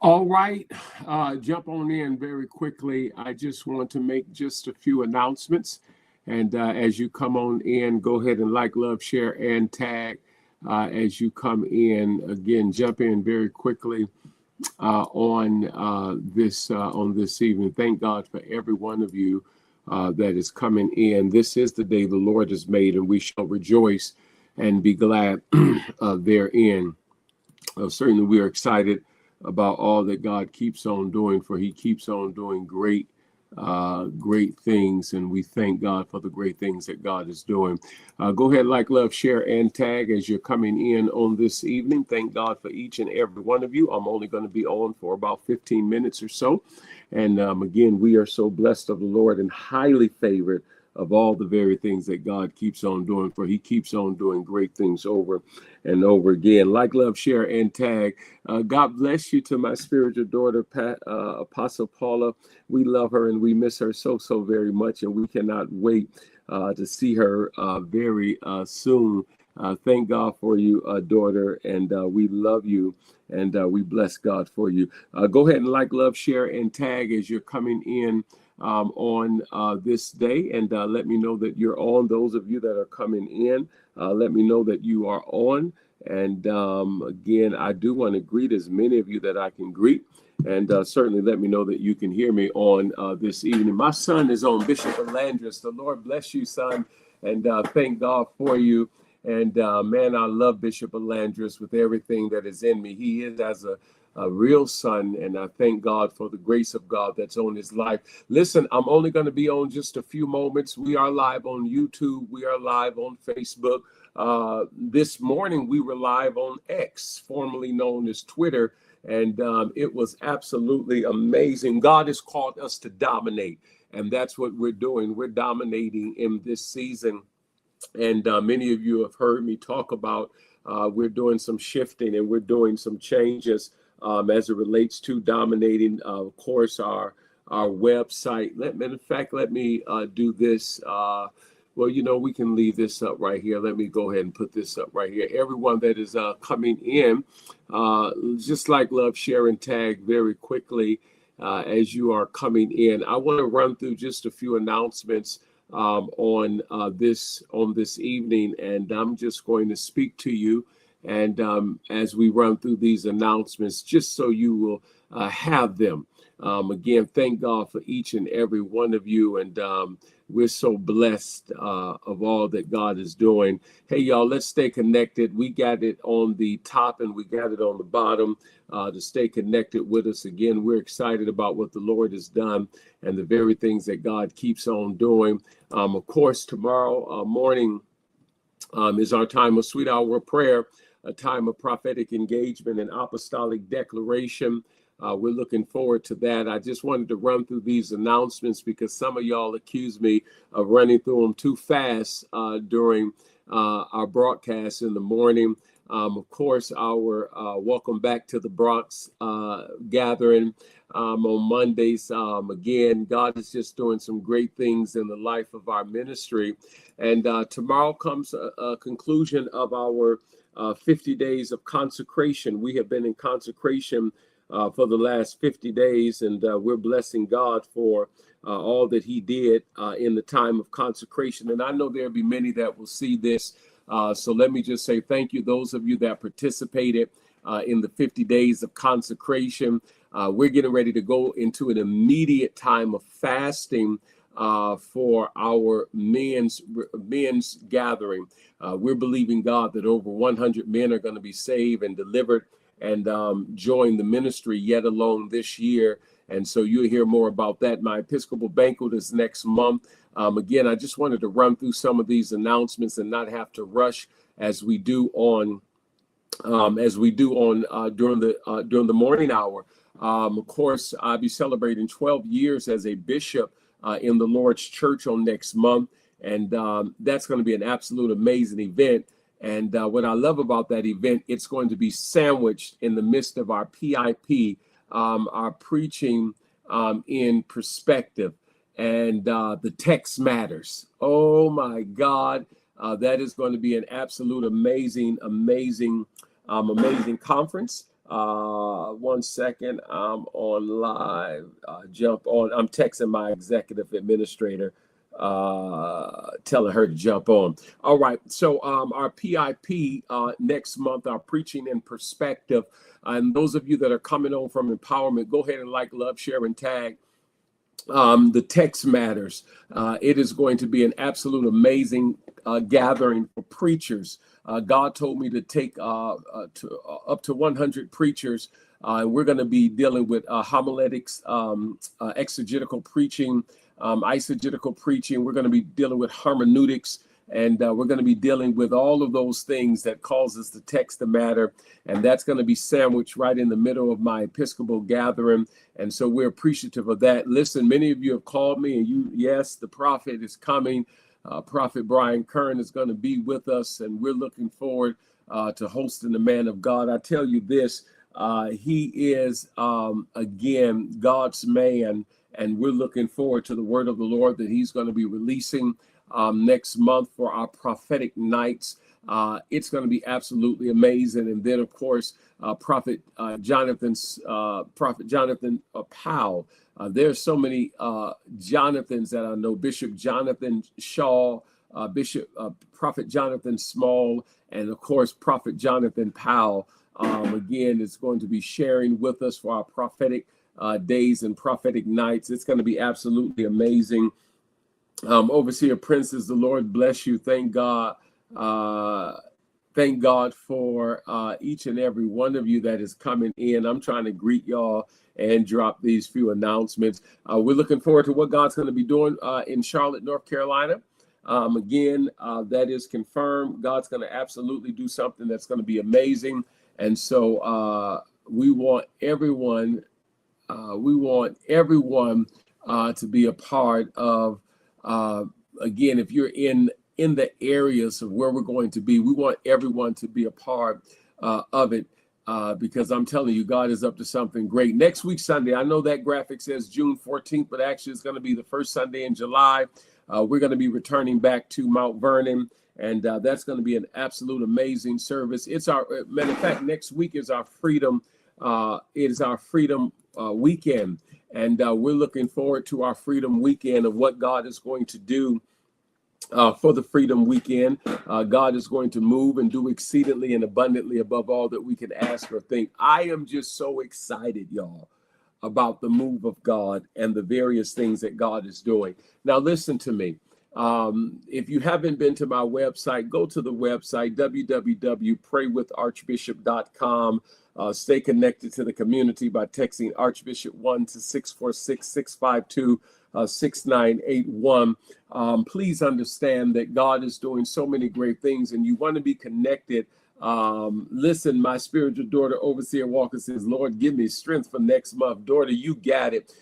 All right, jump on in very quickly. I just want to make just a few announcements. And as you come on in, go ahead and like, love, share, and tag as you come in. Again, jump in very quickly on this evening. Thank God for every one of you that is coming in. This is the day the Lord has made, and we shall rejoice and be glad therein. Certainly, we are excited about all that God keeps on doing, for He keeps on doing great things, and we thank God for the great things that God is doing. Go ahead, like, love, share, and tag as you're coming in on this evening. Thank God for each and every one of you. I'm only going to be on for about 15 minutes or so. And again, we are so blessed of the Lord and highly favored of all the very things that God keeps on doing, for He keeps on doing great things over and over again. Like, love, share, and tag. God bless you to my spiritual daughter, Apostle Paula. We love her and we miss her so very much, and we cannot wait to see her very soon. Thank God for you, daughter, and we love you, and we bless God for you. Go ahead and like, love, share, and tag as you're coming in on this day, and let me know that you're on. Those of you that are coming in, let me know that you are on. And again, I do want to greet as many of you that I can greet, and certainly let me know that you can hear me on this evening. My son is on, Bishop Alandris. The Lord bless you, son, and thank God for you. And man, I love Bishop Alandris with everything that is in me. He is as a real son, and I thank God for the grace of God that's on his life. Listen, I'm only going to be on just a few moments. We are live on YouTube. We are live on Facebook. This morning, we were live on X, formerly known as Twitter, and it was absolutely amazing. God has called us to dominate, and that's what we're doing. We're dominating in this season. And many of you have heard me talk about we're doing some shifting and we're doing some changes as it relates to dominating, of course, our website. In fact, let me do this. Well, we can leave this up right here. Let me go ahead and put this up right here. Everyone that is coming in, just like, love, share, and tag very quickly as you are coming in. I want to run through just a few announcements on this evening, and I'm just going to speak to you, and as we run through these announcements, just so you will have them. Again, thank God for each and every one of you, and we're so blessed of all that God is doing. Hey, y'all, let's stay connected. We got it on the top and we got it on the bottom to stay connected with us. Again, we're excited about what the Lord has done and the very things that God keeps on doing. Of course, tomorrow morning is our time of sweet hour of prayer, a time of prophetic engagement and apostolic declaration. We're looking forward to that. I just wanted to run through these announcements because some of y'all accuse me of running through them too fast during our broadcast in the morning. Of course, our Welcome Back to the Bronx gathering on Mondays. Again, God is just doing some great things in the life of our ministry. And tomorrow comes a conclusion of our 50 days of consecration. We have been in consecration for the last 50 days, and we're blessing God for all that He did in the time of consecration. And I know there'll be many that will see this. So let me just say thank you, those of you that participated in the 50 days of consecration. We're getting ready to go into an immediate time of fasting for our men's gathering. We're believing God that over 100 men are going to be saved and delivered and join the ministry yet alone this year. And so you'll hear more about that. My Episcopal banquet is next month. Again, I just wanted to run through some of these announcements and not have to rush as we do on during the morning hour. Of course, I'll be celebrating 12 years as a bishop in the Lord's Church on next month, and that's going to be an absolute amazing event. And what I love about that event, it's going to be sandwiched in the midst of our PIP, our preaching in perspective, and the text matters. Oh my God, that is going to be an absolute amazing conference. 1 second. I'm on live. Jump on. I'm texting my executive administrator, telling her to jump on. All right. So our PIP next month, our Preaching in Perspective. And those of you that are coming on from Empowerment, go ahead and like, love, share, and tag. The text matters. It is going to be an absolute amazing gathering for preachers. God told me to take up to 100 preachers. We're going to be dealing with homiletics, exegetical preaching, eisegetical preaching. We're going to be dealing with hermeneutics. And we're going to be dealing with all of those things that causes the text to matter. And that's going to be sandwiched right in the middle of my Episcopal gathering. And so we're appreciative of that. Listen, many of you have called me and yes, the prophet is coming. Prophet Brian Kern is going to be with us. And we're looking forward to hosting the man of God. I tell you this, he is, again, God's man. And we're looking forward to the word of the Lord that he's going to be releasing next month for our prophetic nights. It's going to be absolutely amazing. And then, of course, Prophet Jonathan Powell. There's so many Jonathans that I know. Bishop Jonathan Shaw, Prophet Jonathan Small, and of course, Prophet Jonathan Powell. Again, is going to be sharing with us for our prophetic days and prophetic nights. It's going to be absolutely amazing. Overseer Princess, the Lord bless you. Thank God. Thank God for each and every one of you that is coming in. I'm trying to greet y'all and drop these few announcements. We're looking forward to what God's going to be doing in Charlotte, North Carolina. Again, that is confirmed. God's going to absolutely do something that's going to be amazing. And so we want everyone to be a part of. Again, if you're in the areas of where we're going to be, we want everyone to be a part of it because I'm telling you, God is up to something great. Next week, Sunday, I know that graphic says June 14th, but actually it's going to be the first Sunday in July. We're going to be returning back to Mount Vernon, and that's going to be an absolute amazing service. It's our, matter of fact, next week is our freedom. It is our freedom weekend. And we're looking forward to our Freedom Weekend of what God is going to do for the Freedom Weekend. God is going to move and do exceedingly and abundantly above all that we could ask or think. I am just so excited, y'all, about the move of God and the various things that God is doing. Now, listen to me. If you haven't been to my website, go to the website, www.praywitharchbishop.com. Stay connected to the community by texting Archbishop 1 to 646-652-6981. Please understand that God is doing so many great things and you want to be connected. Listen, my spiritual daughter, Overseer Walker, says, Lord, give me strength for next month. Daughter, you got it.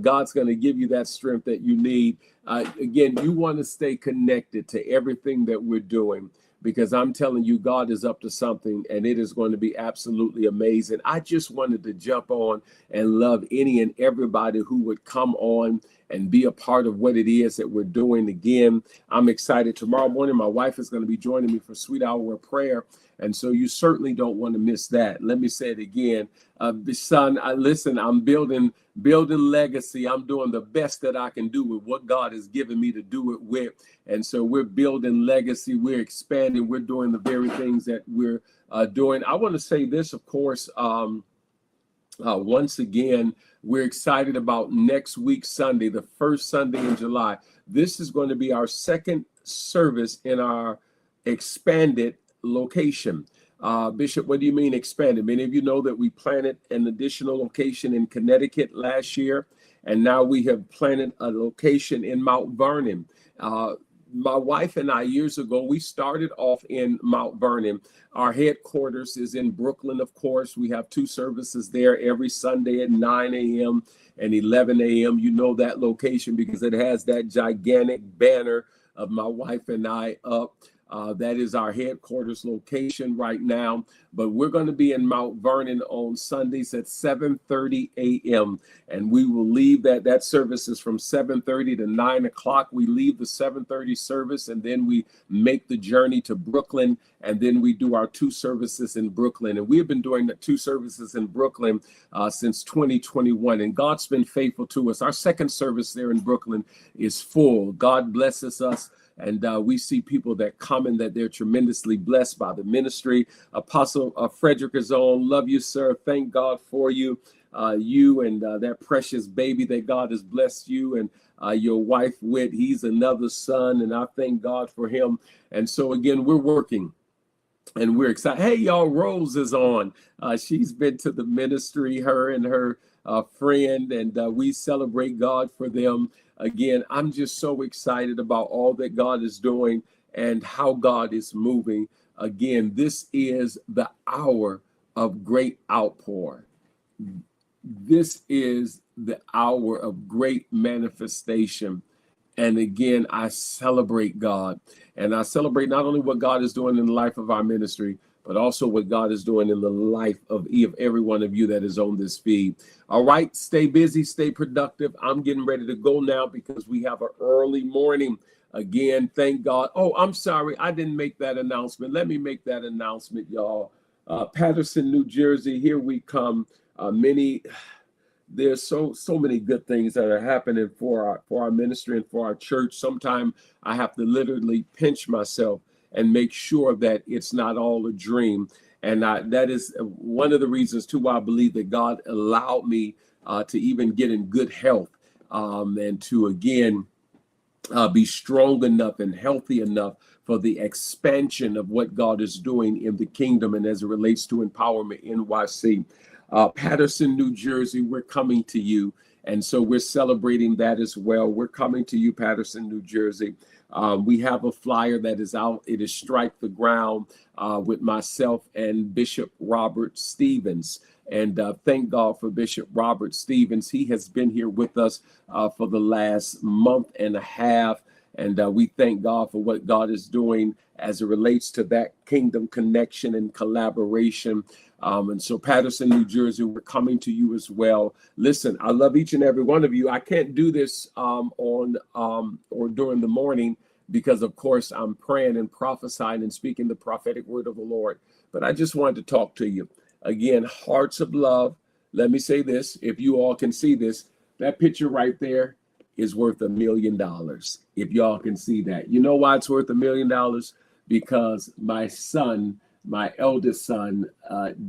God's going to give you that strength that you need. Again, you want to stay connected to everything that we're doing, because I'm telling you, God is up to something and it is going to be absolutely amazing. I just wanted to jump on and love any and everybody who would come on and be a part of what it is that we're doing. Again, I'm excited. Tomorrow morning, my wife is going to be joining me for Sweet Hour of Prayer. And so you certainly don't want to miss that. Let me say it again. Son, listen, I'm building legacy. I'm doing the best that I can do with what God has given me to do it with. And so we're building legacy. We're expanding. We're doing the very things that we're doing. I want to say this, of course, once again, we're excited about next week, Sunday, the first Sunday in July. This is going to be our second service in our expanded location. Bishop, what do you mean expanded? Many of you know that we planted an additional location in Connecticut last year, and now we have planted a location in Mount Vernon. My wife and I, years ago, we started off in Mount Vernon. Our headquarters is in Brooklyn, of course. We have 2 services there every Sunday at 9 a.m. and 11 a.m. You know that location because it has that gigantic banner of my wife and I up. That is our headquarters location right now. But we're going to be in Mount Vernon on Sundays at 7:30 a.m. And we will leave that service is from 7:30 to 9 o'clock. We leave the 7:30 service, and then we make the journey to Brooklyn, and then we do our 2 services in Brooklyn. And we have been doing the 2 services in Brooklyn since 2021, and God's been faithful to us. Our second service there in Brooklyn is full. God blesses us. And we see people that come and that they're tremendously blessed by the ministry. Apostle Frederick is on. Love you, sir. Thank God for you. You and that precious baby that God has blessed you and your wife with. He's another son, and I thank God for him. And so, again, we're working. And we're excited. Hey, y'all, Rose is on. She's been to the ministry, her and her friend, and we celebrate God for them. Again, I'm just so excited about all that God is doing and how God is moving. Again, this is the hour of great outpour. This is the hour of great manifestation. And again, I celebrate God. And I celebrate not only what God is doing in the life of our ministry, but also what God is doing in the life of every one of you that is on this feed. All right, stay busy, stay productive. I'm getting ready to go now because we have an early morning. Again, thank God. Oh, I'm sorry, I didn't make that announcement. Let me make that announcement, y'all. Patterson, New Jersey, here we come. There's so many good things that are happening for our ministry and for our church. Sometimes I have to literally pinch myself and make sure that it's not all a dream. And that is one of the reasons, too, why I believe that God allowed me to even get in good health and to, again, be strong enough and healthy enough for the expansion of what God is doing in the kingdom and as it relates to Empowerment NYC. Patterson, New Jersey, we're coming to you. And so we're celebrating that as well. We're coming to you, Patterson, New Jersey. We have a flyer that is out. It is Strike the Ground with myself and Bishop Robert Stevens. And thank God for Bishop Robert Stevens. He has been here with us for the last month and a half. And we thank God for what God is doing as it relates to that kingdom connection and collaboration. And so Patterson, New Jersey, we're coming to you as well. Listen, I love each and every one of you. I can't do this or during the morning because, of course, I'm praying and prophesying and speaking the prophetic word of the Lord. But I just wanted to talk to you. Again, hearts of love. Let me say this, if you all can see this, that picture right there is worth $1 million. If y'all can see that. You know why it's worth $1 million? Because my son, my eldest son,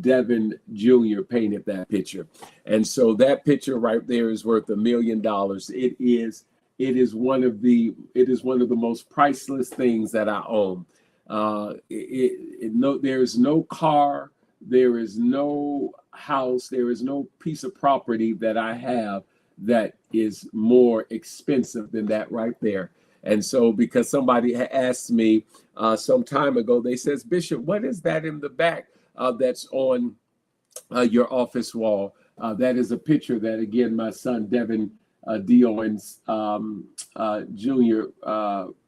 Devin Jr. painted that picture. And so that picture right there is worth $1 million. It is one of the most priceless things that I own. There is no car, there is no house, there is no piece of property that I have that is more expensive than that right there. And so because somebody asked me some time ago, they says, Bishop, what is that in the back that's on your office wall? That is a picture that, again, my son, Devin Owens Jr.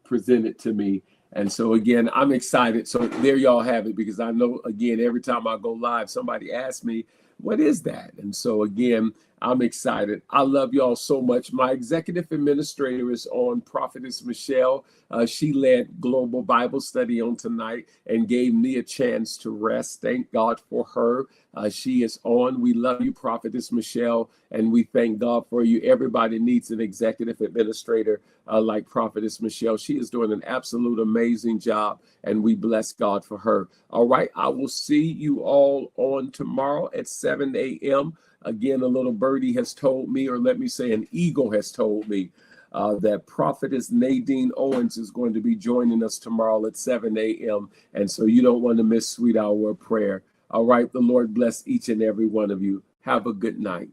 Presented to me. And so, again, I'm excited. So there y'all have it, because I know, again, every time I go live, somebody asks me, what is that? And so, again, I'm excited. I love y'all so much. My executive administrator is on, Prophetess Michelle. She led Global Bible Study on tonight and gave me a chance to rest. Thank God for her. She is on. We love you, Prophetess Michelle, and we thank God for you. Everybody needs an executive administrator like Prophetess Michelle. She is doing an absolute amazing job, and we bless God for her. All right, I will see you all on tomorrow at 7 a.m. Again, a little birdie has told me, or let me say an eagle has told me, that Prophetess Nadine Owens is going to be joining us tomorrow at 7 a.m. And so you don't want to miss Sweet Hour of Prayer. All right, the Lord bless each and every one of you. Have a good night.